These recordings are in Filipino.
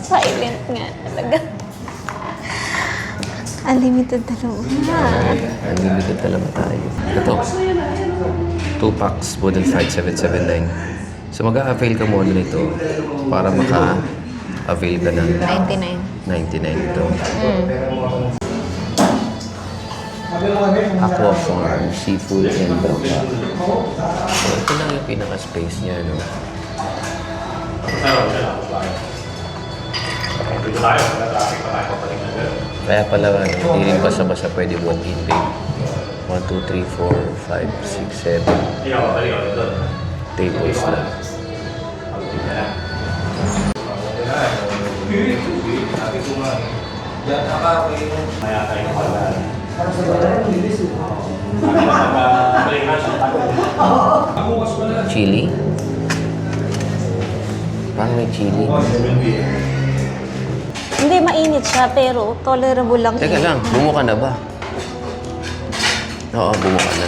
Silent nga talaga. Unlimited talaga. Unlimited talaga tayo. Ito. 2 packs, Model 5779. So mag-a-avail ka muna nito para maka-avail ka ng 99 ito. Aqua Farm, Seafood and Bangka. So ito lang yung pinaka-space niya, no? Kaya pala, hindi rin basta-basta pwede walk-in, babe. 1, 2, 3, 4, 5, 6, 7 tables na. Chili? Parang may chili. Hindi, mainit siya, pero tolerable lang. Teka lang, bumuka na ba? Oo, bumuka na.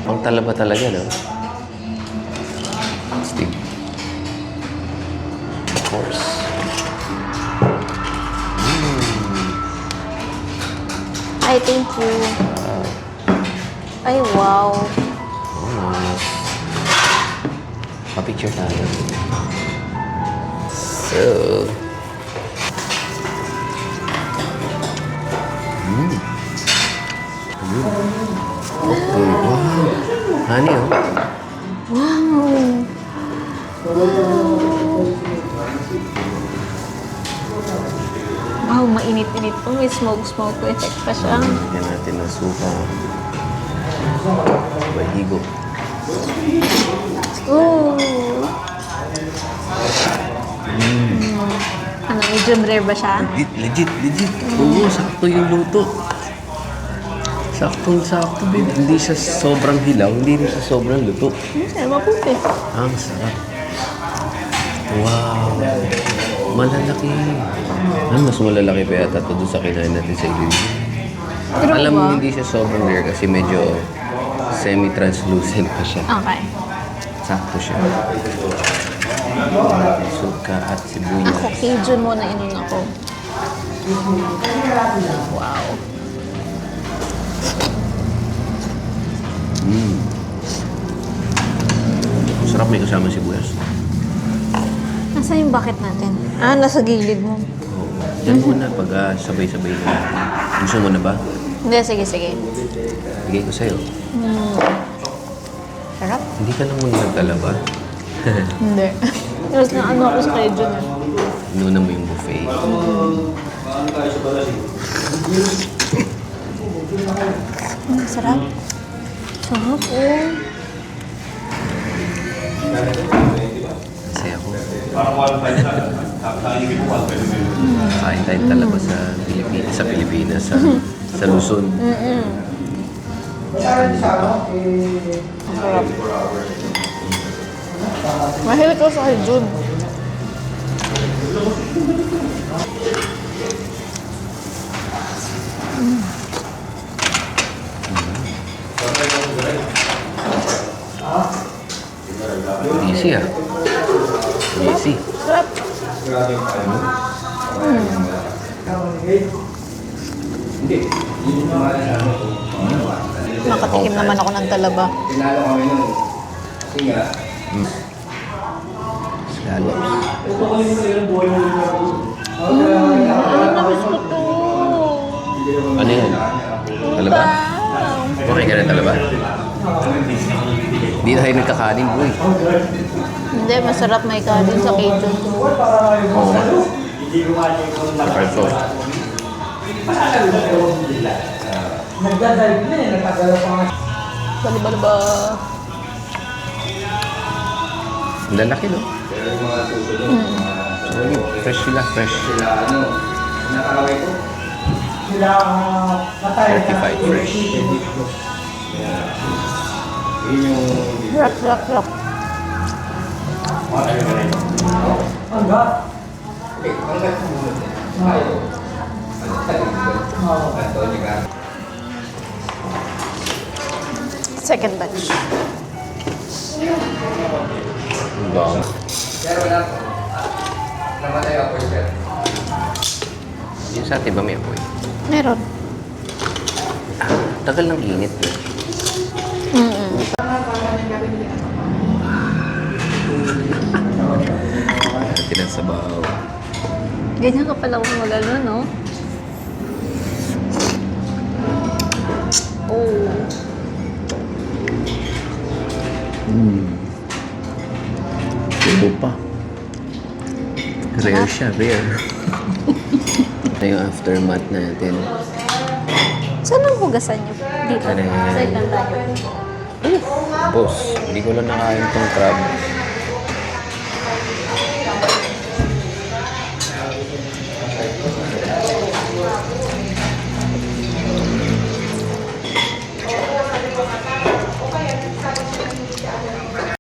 Pang talaba talaga, no? Steve. Of course. Ay, thank you. Ay, wow. Pa-picture tayo. So... Okay, wow. Honey, oh. Wow, mainit-init po. May smoke effect pa siya. Lagyan natin ng suka. Bahigo. Ooh. Ano, medium rare ba siya? Legit. Oo, sakto yung luto. Saktong-sakto, babe. Hindi siya sobrang hilaw, hindi rin siya sobrang luto. Ay, maputi. Ang sarap. Wow. Malalaki. Mas malalaki pa yata ito doon sa kinain natin sa ilili. Alam mo, hindi siya sobrang rare kasi medyo semi-translucent pa siya. Okay. Sakto siya. Suka at sibuyas. Ako, Cajun muna inun ako. Wow. Sarap, may kasama sibuyas. Nasaan yung bucket natin? Ah, nasa gilid mo. Oo. Yan muna pag sabay-sabay na natin. Gusto mo na ba? Hindi, sige. Bigay ko sa'yo. Sarap? Hindi ka lang muna nagtalaba. Hindi. Tapos na ano ako sa Cajun eh. Inuna mo yung buffet. Sarap. Sarap, oh. Kasi ako. Kain tayo talaba sa Pilipinas, sa Luzon. Sarap. Mahilig ko sa Cajun. Easy, ah. Easy. Sarap. Nakatikim naman ako ng talaba. Scallops. Namiss ko to. Ano yan? Talaba? Okay ka na talaba? Hindi na tayo nagkakanin, boy. Hindi, masarap may kanin sa Cajun. Oo. Preso. Nagdadrive na eh, nagkagala pa nga. Balaba. Ang lalaki, no? Solid. Fresh sila, fresh. Nakakaway ko. Sila natay na. Certified fresh. Rock. Hanggat. Second batch. Bang. Yung sa atin ba may apoy? Meron. Tagal ng init. Tinasabaw. Ganyan ka pala kung mag-ano, no? Oh. Tubo pa. Rare siya, rare. Ito yung aftermath natin. Saan ang hugasan niyo? Dito. Ano yan? Side lang tayo. Boss, hindi ko lang nakain tong crab.